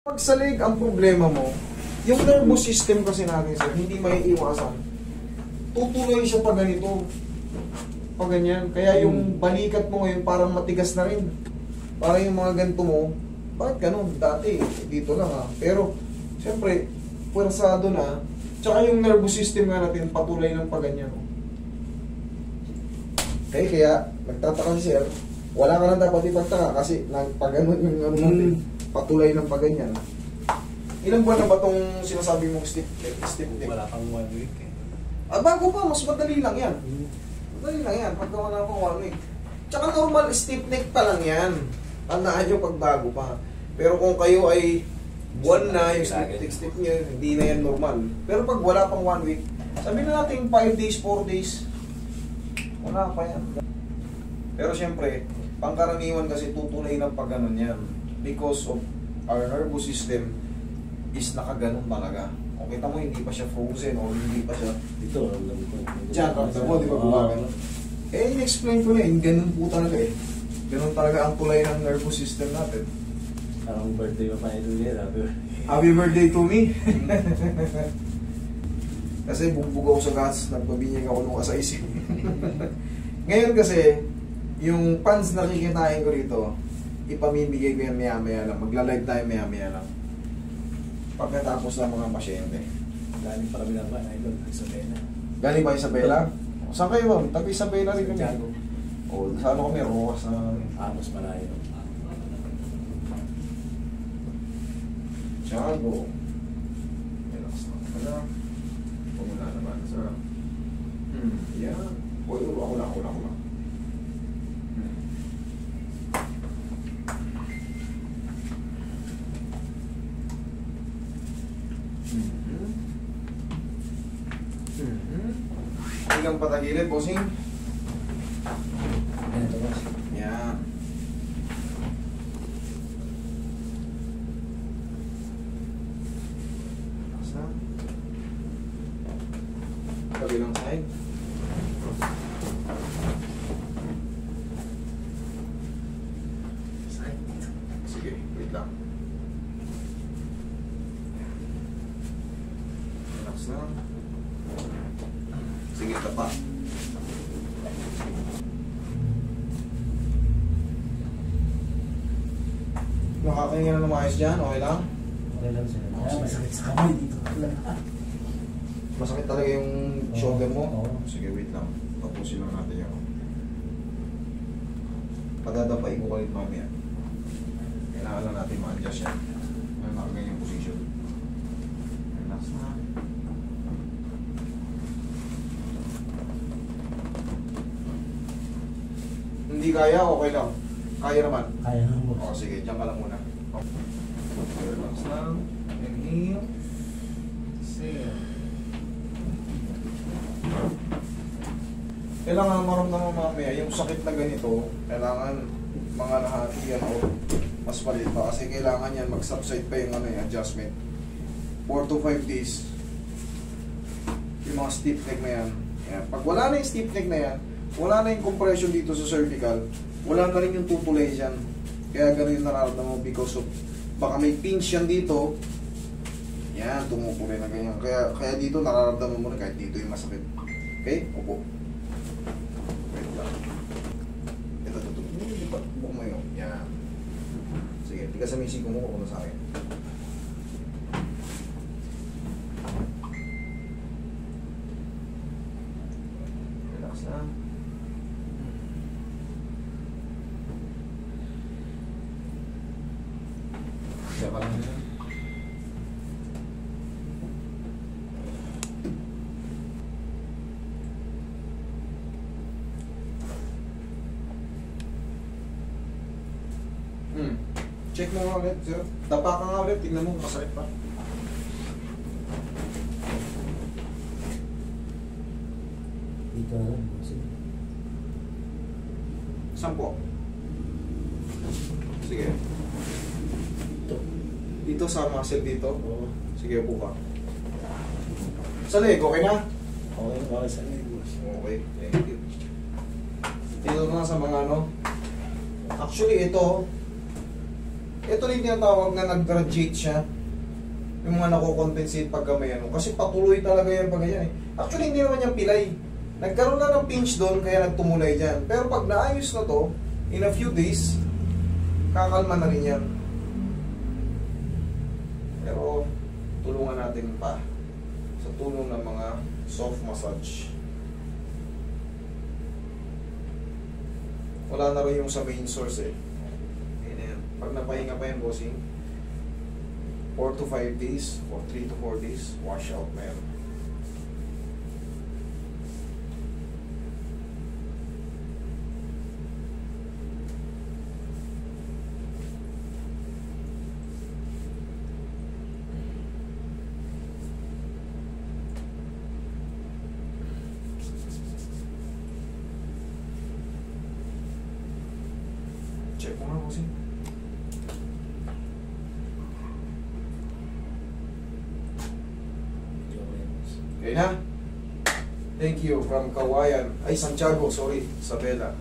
Pag sa leg ang problema mo, yung nervous system kasi natin sir, hindi maiiwasan. Tutuloy siya pa ganito. Pa ganyan. Kaya yung balikat mo ngayon parang matigas na rin. Parang yung mga ganito mo, bakit ganun? Dati, dito lang ha. Pero, siyempre, puwersado na. Tsaka yung nervous system nga natin, patuloy ng paganyan. Okay, kaya, nagtataka si sir, wala ka na dapat ipagtaka kasi pag-ganon yung ano natin, patuloy ng paganyan. Ilang buwan na ba itong sinasabi mong stiff neck? Wala kang 1 week eh. Ah, bago pa, mas madali lang yan. Madali lang yan, pagka wala pang 1 week. Tsaka normal, stiff neck pa lang yan. Tandaan nyo pag bago pa. Pero kung kayo ay buwan na, yung stiff nyo, hindi na yan normal. Pero pag wala pang 1 week, sabihin na natin 5 days, 4 days, wala pa yan. Pero syempre, pangkaraniwan kasi tutunay ng pag-ganon yan. Because of our nervous system is nakaganon talaga. Kung kita mo, hindi pa siya frozen o hindi pa siya... Ito, alam ko. Diyan, ramdam mo, di ba gumagano? Eh, in-explain ko na eh, ganun po talaga eh. Ganun talaga ang tulay ng nervous system natin. Parang birthday mo pa ito yan. Happy birthday to me! Kasi bumbog ako sa gas, nagpabinyag ako nung asa-isip. Ngayon kasi, yung pants na kikitain ko rito, ipamimigay ko yan maya-maya lang. Magla-live tayo maya-maya lang. Pagkatapos ng mga pasyente. Galing para binaba na ito, Isabela. Galing ba Isabela? Saan kayo ba? Tabi Isabela rin kami. Tiago. O, sa ano kami, Rojas na kami. Mas malayo. Tiago. Relax na. Wala. Pumula naman. Sarap. Yan. Uy, ako lang. Ilang patagilid, bossing? Yan. Asa? Kabilang side. Sige, wait lang. Relax lang. Sige, tapa. Nakakahinga na ng maayos dyan, okay lang? Okay lang sila. Masakit sa kamay dito. Masakit talaga yung shoulder mo? Oo. Sige, wait lang. Tapusin lang natin yan. Padadapain ko ulit mamaya. Kailangan lang natin ma-adjust yan. May nakaganyang position. Relax na. Hindi kaya, okay lang. Kaya naman. Kaya nga mo. O, sige, dyan ka lang muna. Relax lang. Inhale. Exhale. Kailangan maramdaman mamaya, yung sakit na ganito, kailangan mga nahati yan o mas palit pa. Kasi kailangan yan mag-subside pa yung adjustment. 4 to 5 days. Yung mga stiff neck na yan. Yan. Pag wala na yung stiff neck na yan, wala na yung compression dito sa cervical, wala na rin yung tutulay dyan. Kaya ganun yung nararamdaman mo because of baka may pinch yan dito. Yan, tumutuloy na ganyan. Kaya dito nararamdaman mo na kahit dito yung masakit. Okay? Opo. Wait lang. Ito. Bukong mo yun. Yan. Sige, tiga sa misi ko mo kung sa akin. Relax lang. Siya ka lang nila. Check mo nga ulit, sir. Dapa ka nga ulit, tingnan mo, masakit pa. Dito na lang. Saan po? Sige. Dito sa muscle dito? Oo. Sige, po ka. Sa leg, okay na? Okay sa leg. Okay, thank you. Dito na sa mga ano. Actually, ito, ito rin tinatawag na nag-graduate siya. Yung mga nako-compensate pagka may ano. Kasi patuloy talaga yan pag ganyan eh. Actually, hindi naman yung pilay. Nagkaroon na ng pinch doon, kaya nagtumulay dyan. Pero pag naayos na to, in a few days, kakalma na rin yan. Pero, tulungan natin pa sa tulong ng mga soft massage. Wala na rin yung sa main source eh. Ayan. Pag napahinga pa yan, bossing, 4 to 5 days or 3 to 4 days, wash out na yan. Check mo nga, bossing. Okay na? Thank you from Kawayan. Ay, Santiago, sorry. Isabela.